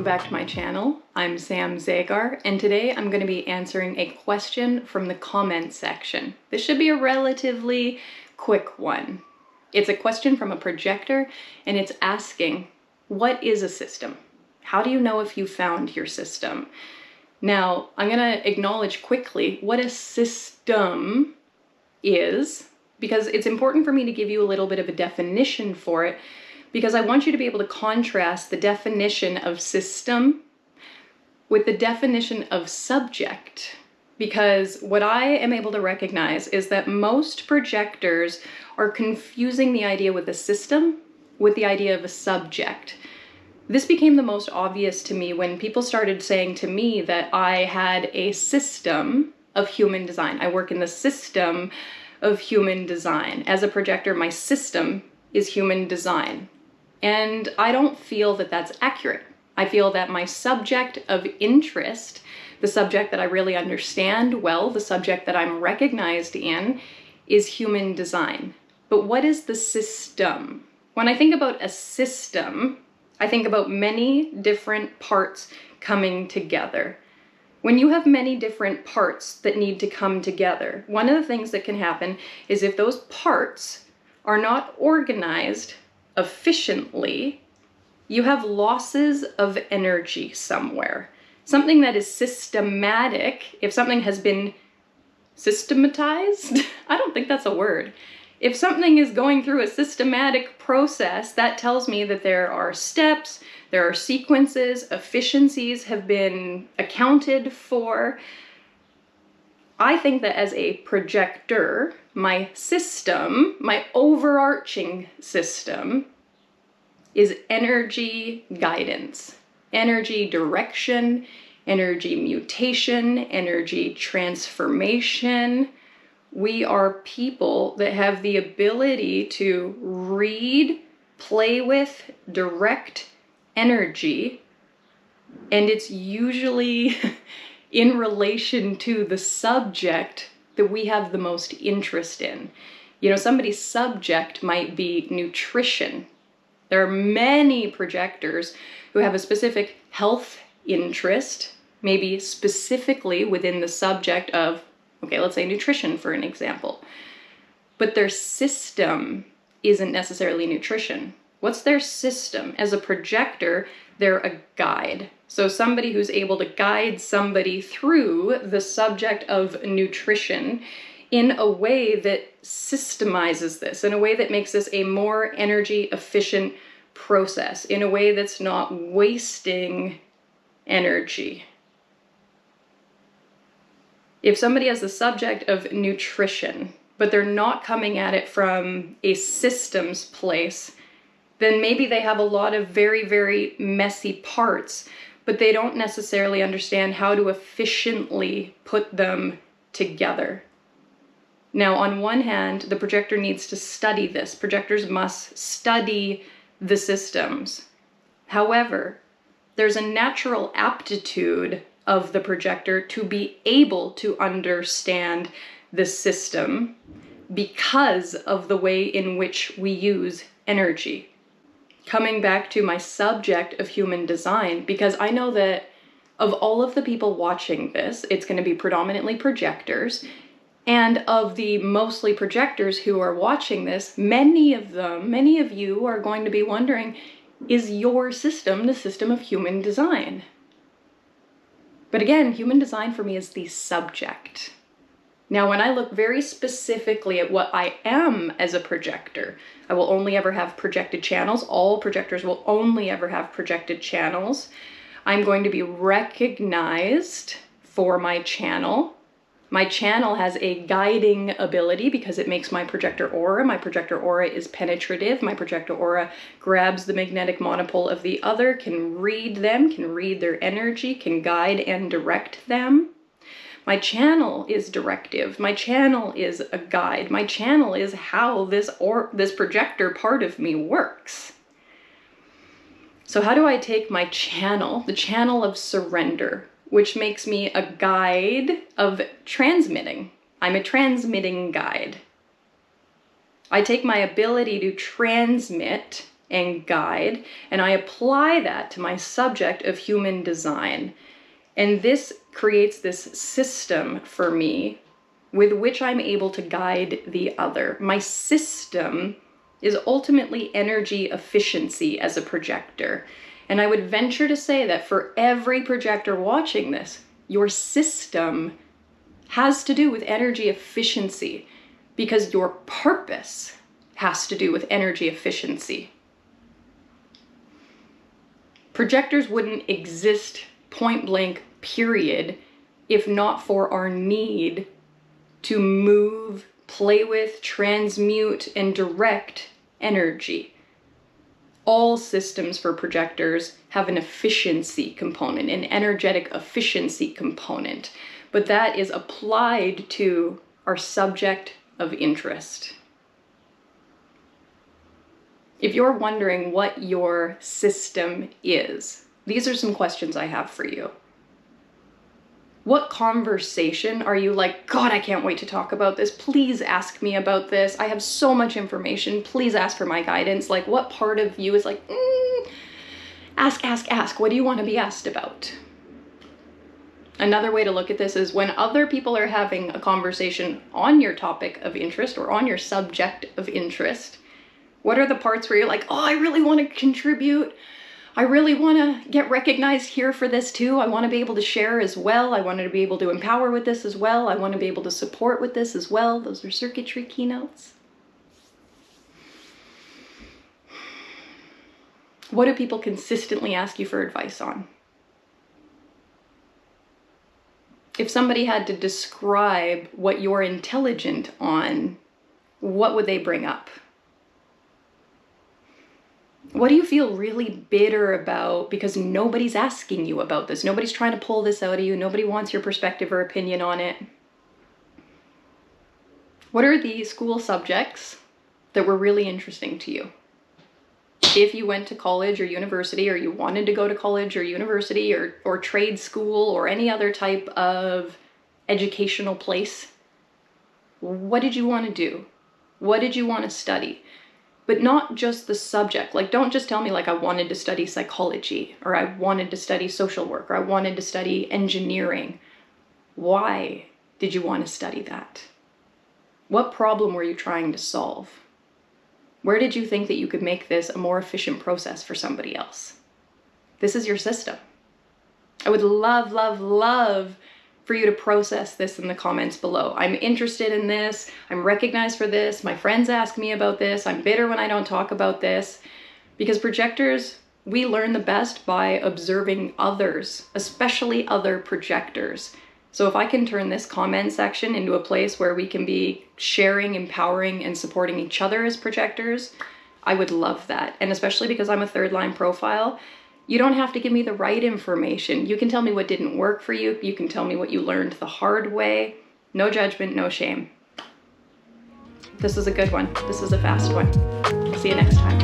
welcome back to my channel. I'm Sam Zagar, and today I'm going to be answering a question from the comment section. This should be a relatively quick one. It's a question from a projector, and it's asking, what is a system? How do you know if you found your system? Now, I'm going to acknowledge quickly what a system is, because it's important for me to give you a little bit of a definition for it, because I want you to be able to contrast the definition of system with the definition of subject. Because what I am able to recognize is that most projectors are confusing the idea with a system with the idea of a subject. This became the most obvious to me when people started saying to me that I had a system of human design. I work in the system of human design. As a projector, my system is human design. And I don't feel that that's accurate. I feel that my subject of interest, the subject that I really understand well, the subject that I'm recognized in, is human design. But what is the system? When I think about a system, I think about many different parts coming together. When you have many different parts that need to come together, one of the things that can happen is if those parts are not organized efficiently, you have losses of energy somewhere. Something that is systematic, if something has been systematized, I don't think that's a word. If something is going through a systematic process, that tells me that there are steps, there are sequences, efficiencies have been accounted for. I think that as a projector, my system, my overarching system, is energy guidance, energy direction, energy mutation, energy transformation. We are people that have the ability to read, play with, direct energy, and it's usually in relation to the subject that we have the most interest in. You know, somebody's subject might be nutrition. There are many projectors who have a specific health interest, maybe specifically within the subject of, okay, let's say nutrition for an example. But their system isn't necessarily nutrition. What's their system? As a projector, they're a guide. So somebody who's able to guide somebody through the subject of nutrition in a way that systemizes this, in a way that makes this a more energy efficient process, in a way that's not wasting energy. If somebody has the subject of nutrition, but they're not coming at it from a systems place, then maybe they have a lot of very, very messy parts, but they don't necessarily understand how to efficiently put them together. Now, on one hand, the projector needs to study this. Projectors must study the systems. However, there's a natural aptitude of the projector to be able to understand the system because of the way in which we use energy. Coming back to my subject of human design, because I know that of all of the people watching this, it's going to be predominantly projectors, and of the mostly projectors who are watching this, many of you are going to be wondering, is your system the system of human design? But again, human design for me is the subject. Now, when I look very specifically at what I am as a projector, I will only ever have projected channels. All projectors will only ever have projected channels. I'm going to be recognized for my channel. My channel has a guiding ability because it makes my projector aura. My projector aura is penetrative. My projector aura grabs the magnetic monopole of the other, can read them, can read their energy, can guide and direct them. My channel is directive. My channel is a guide. My channel is how this projector part of me works. So how do I take my channel, the channel of surrender, which makes me a guide of transmitting? I'm a transmitting guide. I take my ability to transmit and guide, and I apply that to my subject of human design. And this creates this system for me with which I'm able to guide the other. My system is ultimately energy efficiency as a projector. And I would venture to say that for every projector watching this, your system has to do with energy efficiency, because your purpose has to do with energy efficiency. Projectors wouldn't exist point blank, period, if not for our need to move, play with, transmute, and direct energy. All systems for projectors have an efficiency component, an energetic efficiency component, but that is applied to our subject of interest. If you're wondering what your system is, these are some questions I have for you. What conversation are you like, God, I can't wait to talk about this. Please ask me about this. I have so much information. Please ask for my guidance. Like, what part of you is like, ask. What do you want to be asked about? Another way to look at this is when other people are having a conversation on your topic of interest or on your subject of interest, what are the parts where you're like, oh, I really want to contribute. I really want to get recognized here for this too. I want to be able to share as well. I want to be able to empower with this as well. I want to be able to support with this as well. Those are circuitry keynotes. What do people consistently ask you for advice on? If somebody had to describe what you're intelligent on, what would they bring up? What do you feel really bitter about because nobody's asking you about this? Nobody's trying to pull this out of you. Nobody wants your perspective or opinion on it. What are the school subjects that were really interesting to you? If you went to college or university, or you wanted to go to college or university or trade school or any other type of educational place, what did you want to do? What did you want to study? But not just the subject. Like, don't just tell me like I wanted to study psychology, or I wanted to study social work, or I wanted to study engineering. Why did you want to study that? What problem were you trying to solve? Where did you think that you could make this a more efficient process for somebody else? This is your system. I would love, love, love for you to process this in the comments below. I'm interested in this. I'm recognized for this. My friends ask me about this. I'm bitter when I don't talk about this. Because projectors, we learn the best by observing others, especially other projectors. So if I can turn this comment section into a place where we can be sharing, empowering, and supporting each other as projectors, I would love that. And especially because I'm a third line profile, you don't have to give me the right information. You can tell me what didn't work for you. You can tell me what you learned the hard way. No judgment, no shame. This is a good one. This is a fast one. See you next time.